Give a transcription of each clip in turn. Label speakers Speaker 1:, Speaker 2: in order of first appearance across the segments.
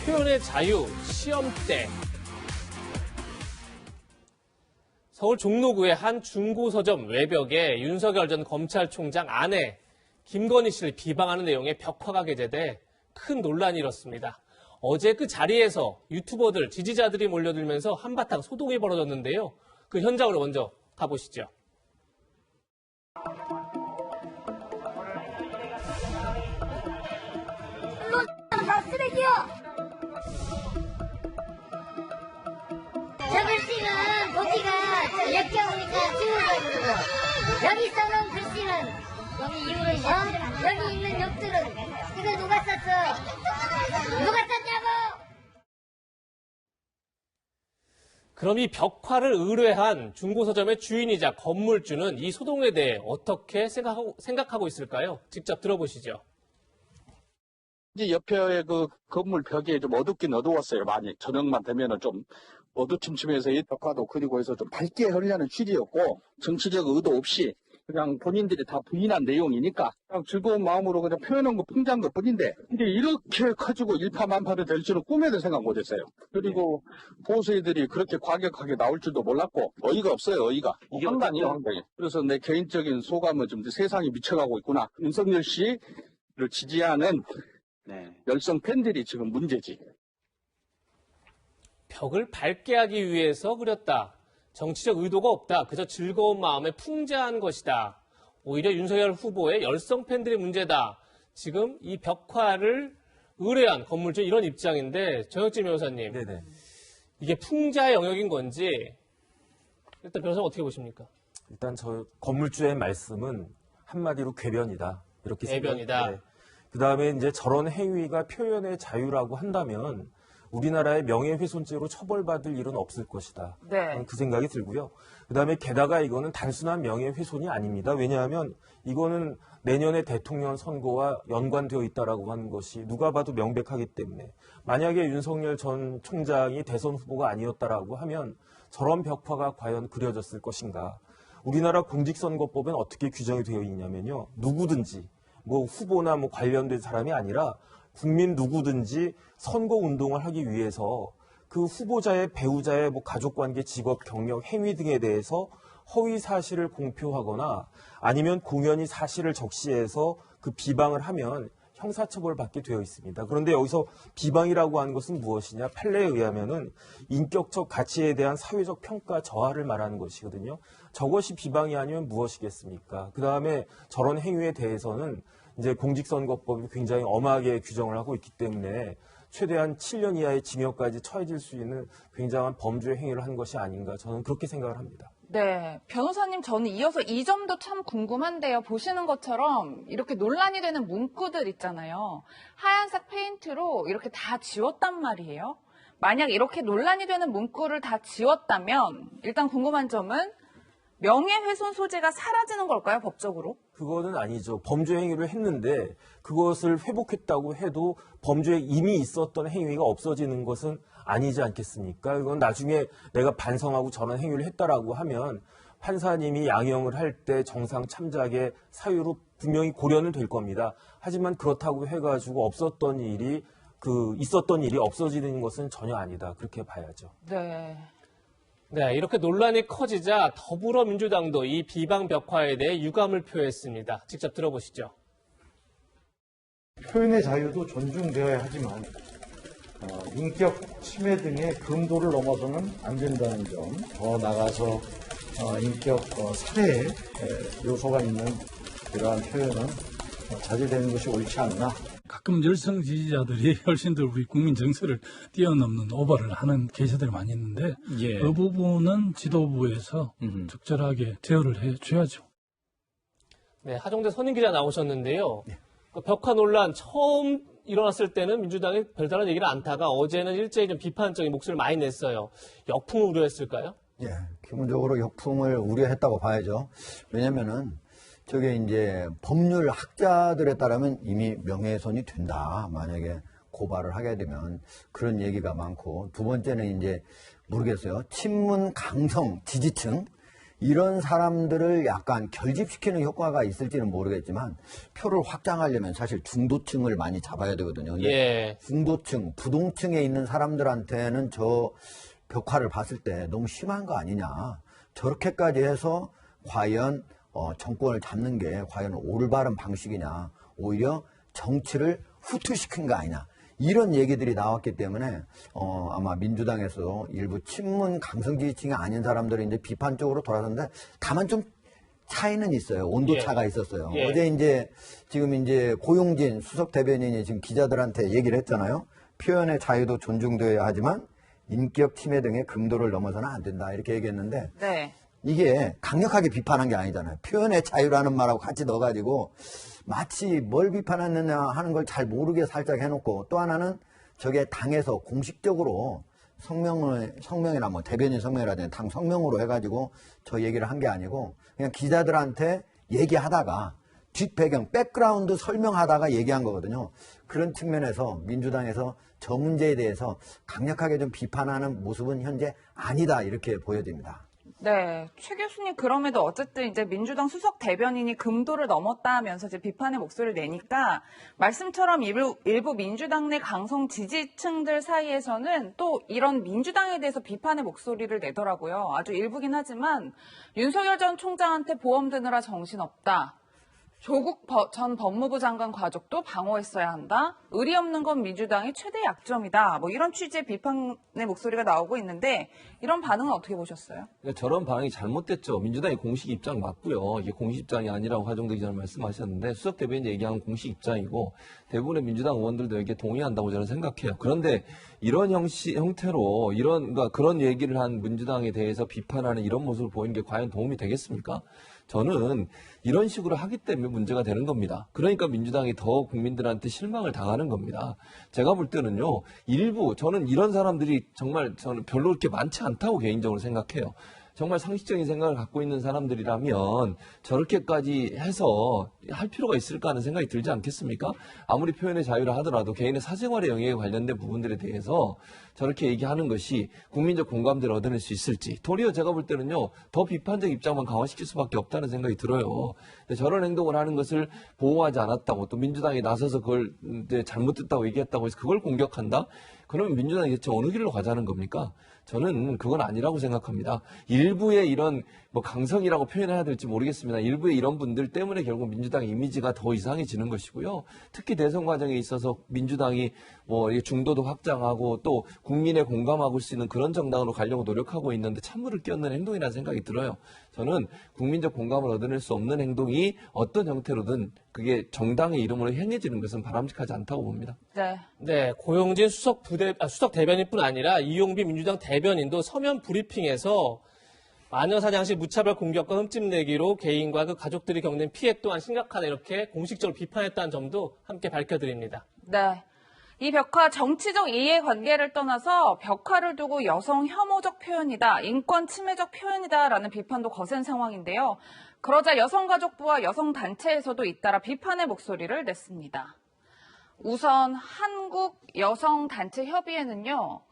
Speaker 1: 표현의 자유, 시험대. 서울 종로구의 한 중고서점 외벽에 윤석열 전 검찰총장 아내 김건희 씨를 비방하는 내용의 벽화가 게재돼 큰 논란이 일었습니다. 어제 그 자리에서 유튜버들, 지지자들이 몰려들면서 한바탕 소동이 벌어졌는데요. 그 현장으로 먼저 가보시죠.
Speaker 2: 다 쓰레기요! 저 글씨는 보기가 역겨우니까 지워가지고 여기 써놓은 글씨는 여기 있는 역들은 이거 누가 썼어? 누가 썼냐고!
Speaker 1: 그럼 이 벽화를 의뢰한 중고서점의 주인이자 건물주는 이 소동에 대해 어떻게 생각하고 있을까요? 직접 들어보시죠.
Speaker 3: 이제 옆에 그 건물 벽에 좀 어둡긴 어두웠어요. 많이 저녁만 되면은 좀 어두침침해서 이 벽화도 그리고 해서 좀 밝게 하려는 취지였고 정치적 의도 없이 그냥 본인들이 다 부인한 내용이니까 그냥 즐거운 마음으로 그냥 표현한 거 풍자한 것 뿐인데 근데 이렇게 가지고 일파만파로 될 줄은 꿈에도 생각 못했어요. 그리고 보수애들이 그렇게 과격하게 나올 줄도 몰랐고 어이가 없어요. 어이가. 황당이요. 황당해. 그래서 내 개인적인 소감은 좀 세상이 미쳐가고 있구나. 윤석열 씨를 지지하는 열성 팬들이 지금 문제지.
Speaker 1: 벽을 밝게 하기 위해서 그렸다. 정치적 의도가 없다. 그저 즐거운 마음에 풍자한 것이다. 오히려 윤석열 후보의 열성 팬들이 문제다. 지금 이 벽화를 의뢰한 건물주 이런 입장인데 정혁진 변호사님.
Speaker 4: 네네.
Speaker 1: 이게 풍자의 영역인 건지 일단 변호사님 어떻게 보십니까?
Speaker 4: 일단 저 건물주의 말씀은 한마디로 궤변이다. 이렇게
Speaker 1: 궤변이다.
Speaker 4: 네. 그다음에 이제 저런 행위가 표현의 자유라고 한다면 우리나라의 명예훼손죄로 처벌받을 일은 없을 것이다.
Speaker 5: 네.
Speaker 4: 그 생각이 들고요. 그다음에 게다가 이거는 단순한 명예훼손이 아닙니다. 왜냐하면 이거는 내년에 대통령 선거와 연관되어 있다라고 하는 것이 누가 봐도 명백하기 때문에 만약에 윤석열 전 총장이 대선 후보가 아니었다라고 하면 저런 벽화가 과연 그려졌을 것인가. 우리나라 공직선거법엔 어떻게 규정이 되어 있냐면요. 누구든지 뭐 후보나 뭐 관련된 사람이 아니라 국민 누구든지 선거 운동을 하기 위해서 그 후보자의 배우자의 뭐 가족관계, 직업, 경력, 행위 등에 대해서 허위 사실을 공표하거나 아니면 공연히 사실을 적시해서 그 비방을 하면 형사처벌 받게 되어 있습니다. 그런데 여기서 비방이라고 하는 것은 무엇이냐? 판례에 의하면은 인격적 가치에 대한 사회적 평가 저하를 말하는 것이거든요. 저것이 비방이 아니면 무엇이겠습니까? 그 다음에 저런 행위에 대해서는 이제 공직선거법이 굉장히 엄하게 규정을 하고 있기 때문에 최대한 7년 이하의 징역까지 처해질 수 있는 굉장한 범죄 행위를 한 것이 아닌가 저는 그렇게 생각을 합니다.
Speaker 5: 네, 변호사님 저는 이어서 이 점도 참 궁금한데요. 보시는 것처럼 이렇게 논란이 되는 문구들 있잖아요. 하얀색 페인트로 이렇게 다 지웠단 말이에요. 만약 이렇게 논란이 되는 문구를 다 지웠다면 일단 궁금한 점은 명예훼손 소재가 사라지는 걸까요, 법적으로?
Speaker 4: 그거는 아니죠. 범죄 행위를 했는데 그것을 회복했다고 해도 범죄에 이미 있었던 행위가 없어지는 것은 아니지 않겠습니까? 이건 나중에 내가 반성하고 저런 행위를 했다라고 하면 판사님이 양형을 할 때 정상 참작의 사유로 분명히 고려는 될 겁니다. 하지만 그렇다고 해가지고 있었던 일이 없어지는 것은 전혀 아니다. 그렇게 봐야죠.
Speaker 5: 네.
Speaker 1: 네, 이렇게 논란이 커지자 더불어민주당도 이 비방 벽화에 대해 유감을 표했습니다. 직접 들어보시죠.
Speaker 6: 표현의 자유도 존중되어야 하지만 인격 침해 등의 금도를 넘어서는 안 된다는 점, 더 나아가서 인격 살해 요소가 있는 이러한 표현은 자제되는 것이 옳지 않나.
Speaker 7: 가끔 열성 지지자들이 훨씬 더 우리 국민 정서를 뛰어넘는 오버를 하는 케이스들이 많이 있는데 그 부분은 지도부에서 적절하게 제어를 해줘야죠.
Speaker 1: 네, 하정대 선임 기자 나오셨는데요. 그 벽화 논란 처음 일어났을 때는 민주당이 별다른 얘기를 안 하다가 어제는 일제히 좀 비판적인 목소리를 많이 냈어요. 역풍을 우려했을까요?
Speaker 8: 예, 기본적으로 역풍을 우려했다고 봐야죠. 왜냐면은 저게 이제 법률 학자들에 따르면 이미 명예훼손이 된다. 만약에 고발을 하게 되면 그런 얘기가 많고 두 번째는 이제 모르겠어요. 친문 강성 지지층 이런 사람들을 약간 결집시키는 효과가 있을지는 모르겠지만 표를 확장하려면 사실 중도층을 많이 잡아야 되거든요. 근데
Speaker 1: 예.
Speaker 8: 중도층, 부동층에 있는 사람들한테는 저 벽화를 봤을 때 너무 심한 거 아니냐. 저렇게까지 해서 과연 정권을 잡는 게 과연 올바른 방식이냐. 오히려 정치를 후퇴시킨 거 아니냐. 이런 얘기들이 나왔기 때문에 아마 민주당에서 일부 친문 강성 지지층이 아닌 사람들이 이제 비판 쪽으로 돌아섰는데 다만 좀 차이는 있어요. 온도 차가 있었어요.
Speaker 1: 예.
Speaker 8: 어제 이제 지금 이제 고용진 수석 대변인이 지금 기자들한테 얘기를 했잖아요. 표현의 자유도 존중되어야 하지만 인격 침해 등의 금도를 넘어서는 안 된다. 이렇게 얘기했는데
Speaker 5: 네.
Speaker 8: 이게 강력하게 비판한 게 아니잖아요. 표현의 자유라는 말하고 같이 넣어가지고 마치 뭘 비판했느냐 하는 걸 잘 모르게 살짝 해놓고 또 하나는 저게 당에서 공식적으로 성명이나 뭐 대변인 성명이라든지 당 성명으로 해가지고 저 얘기를 한 게 아니고 그냥 기자들한테 얘기하다가 뒷배경, 백그라운드 설명하다가 얘기한 거거든요. 그런 측면에서 민주당에서 저 문제에 대해서 강력하게 좀 비판하는 모습은 현재 아니다 이렇게 보여집니다.
Speaker 5: 네, 최 교수님 그럼에도 어쨌든 이제 민주당 수석 대변인이 금도를 넘었다 하면서 이제 비판의 목소리를 내니까 말씀처럼 일부 민주당 내 강성 지지층들 사이에서는 또 이런 민주당에 대해서 비판의 목소리를 내더라고요. 아주 일부긴 하지만 윤석열 전 총장한테 보험 드느라 정신없다. 조국 전 법무부 장관 가족도 방어했어야 한다. 의리 없는 건 민주당의 최대 약점이다. 뭐 이런 취지의 비판의 목소리가 나오고 있는데 이런 반응은 어떻게 보셨어요?
Speaker 9: 그러니까 저런 반응이 잘못됐죠. 민주당의 공식 입장 맞고요. 이게 공식 입장이 아니라고 하정도 기자님 말씀하셨는데 수석 대변인이 얘기한 공식 입장이고 대부분의 민주당 의원들도 여기에 동의한다고 저는 생각해요. 그런데 이런 형태로 그러니까 그런 얘기를 한 민주당에 대해서 비판하는 이런 모습을 보이는 게 과연 도움이 되겠습니까? 저는 이런 식으로 하기 때문에 문제가 되는 겁니다. 그러니까 민주당이 더 국민들한테 실망을 당하는 겁니다. 제가 볼 때는요, 저는 이런 사람들이 저는 별로 그렇게 많지 않다고 개인적으로 생각해요. 정말 상식적인 생각을 갖고 있는 사람들이라면 저렇게까지 해서 할 필요가 있을까 하는 생각이 들지 않겠습니까? 아무리 표현의 자유라 하더라도 개인의 사생활의 영역에 관련된 부분들에 대해서 저렇게 얘기하는 것이 국민적 공감대를 얻어낼 수 있을지 도리어 제가 볼 때는요 더 비판적 입장만 강화시킬 수밖에 없다는 생각이 들어요. 저런 행동을 하는 것을 보호하지 않았다고 또 민주당이 나서서 그걸 잘못됐다고 얘기했다고 해서 그걸 공격한다? 그러면 민주당이 대체 어느 길로 가자는 겁니까? 저는 그건 아니라고 생각합니다. 일부의 이런 강성이라고 표현해야 될지 모르겠습니다. 일부의 이런 분들 때문에 결국 민주당의 이미지가 더 이상해지는 것이고요. 특히 대선 과정에 있어서 민주당이 중도도 확장하고 또 국민의 공감하고 수 있는 그런 정당으로 가려고 노력하고 있는데 찬물을 끼얹는 행동이라는 생각이 들어요. 저는 국민적 공감을 얻어낼 수 없는 행동이 어떤 형태로든 그게 정당의 이름으로 행해지는 것은 바람직하지 않다고 봅니다.
Speaker 5: 네,
Speaker 1: 고용진 수석 대변인뿐 아니라 이용비 민주당 대변인도 서면 브리핑에서 마녀 사냥시 무차별 공격과 흠집내기로 개인과 그 가족들이 겪는 피해 또한 심각하다 이렇게 공식적으로 비판했다는 점도 함께 밝혀드립니다.
Speaker 5: 네. 이 벽화 정치적 이해관계를 떠나서 벽화를 두고 여성 혐오적 표현이다, 인권 침해적 표현이다라는 비판도 거센 상황인데요. 그러자 여성가족부와 여성단체에서도 잇따라 비판의 목소리를 냈습니다. 우선 한국여성단체협의회는요.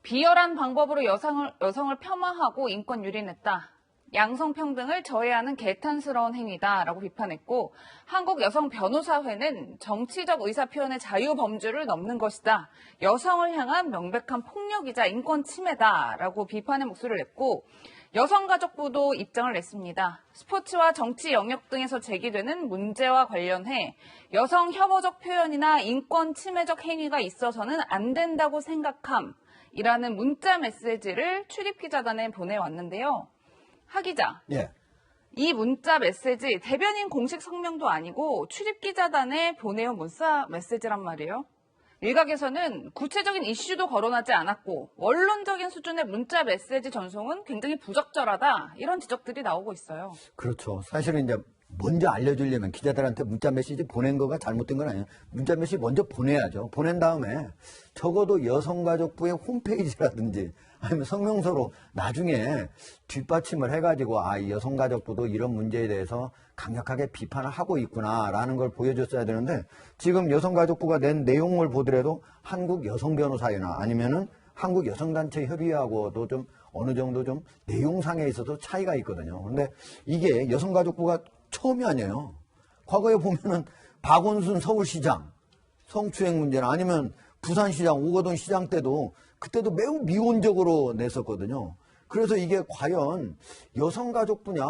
Speaker 5: 비열한 방법으로 여성을 폄하하고 인권 유린했다. 양성평등을 저해하는 개탄스러운 행위다라고 비판했고 한국여성변호사회는 정치적 의사표현의 자유 범주를 넘는 것이다. 여성을 향한 명백한 폭력이자 인권 침해다라고 비판의 목소리를 냈고 여성가족부도 입장을 냈습니다. 스포츠와 정치 영역 등에서 제기되는 문제와 관련해 여성 혐오적 표현이나 인권 침해적 행위가 있어서는 안 된다고 생각함이라는 문자 메시지를 출입기자단에 보내왔는데요. 하 기자,
Speaker 8: 예.
Speaker 5: 이 문자 메시지 대변인 공식 성명도 아니고 출입기자단에 보내온 문자 메시지란 말이에요. 일각에서는 구체적인 이슈도 거론하지 않았고 원론적인 수준의 문자 메시지 전송은 굉장히 부적절하다 이런 지적들이 나오고 있어요.
Speaker 8: 그렇죠. 사실은 이제 먼저 알려주려면 기자들한테 문자 메시지 보낸 거가 잘못된 건 아니에요. 문자 메시지 먼저 보내야죠. 보낸 다음에 적어도 여성가족부의 홈페이지라든지 아니면 성명서로 나중에 뒷받침을 해가지고 이 여성가족부도 이런 문제에 대해서 강력하게 비판을 하고 있구나라는 걸 보여줬어야 되는데 지금 여성가족부가 낸 내용을 보더라도 한국여성변호사회나 아니면은 한국여성단체협의회하고도 좀 어느 정도 좀 내용상에 있어서 차이가 있거든요. 그런데 이게 여성가족부가 처음이 아니에요. 과거에 보면은 박원순 서울시장 성추행 문제나 아니면 부산시장 오거돈 시장 때도 그때도 매우 미온적으로 냈었거든요. 그래서 이게 과연 여성가족부냐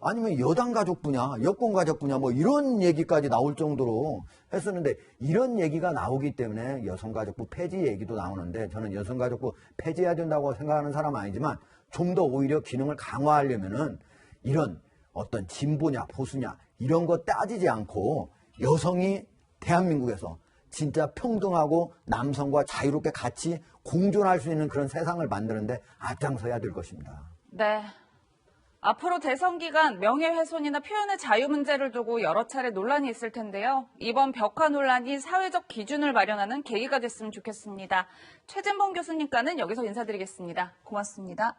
Speaker 8: 아니면 여당가족부냐 여권가족부냐 뭐 이런 얘기까지 나올 정도로 했었는데 이런 얘기가 나오기 때문에 여성가족부 폐지 얘기도 나오는데 저는 여성가족부 폐지해야 된다고 생각하는 사람은 아니지만 좀 더 오히려 기능을 강화하려면은 이런 어떤 진보냐 보수냐 이런 거 따지지 않고 여성이 대한민국에서 진짜 평등하고 남성과 자유롭게 같이 공존할 수 있는 그런 세상을 만드는데 앞장서야 될 것입니다.
Speaker 5: 네. 앞으로 대선 기간 명예훼손이나 표현의 자유 문제를 두고 여러 차례 논란이 있을 텐데요. 이번 벽화 논란이 사회적 기준을 마련하는 계기가 됐으면 좋겠습니다. 최진봉 교수님과는 여기서 인사드리겠습니다. 고맙습니다.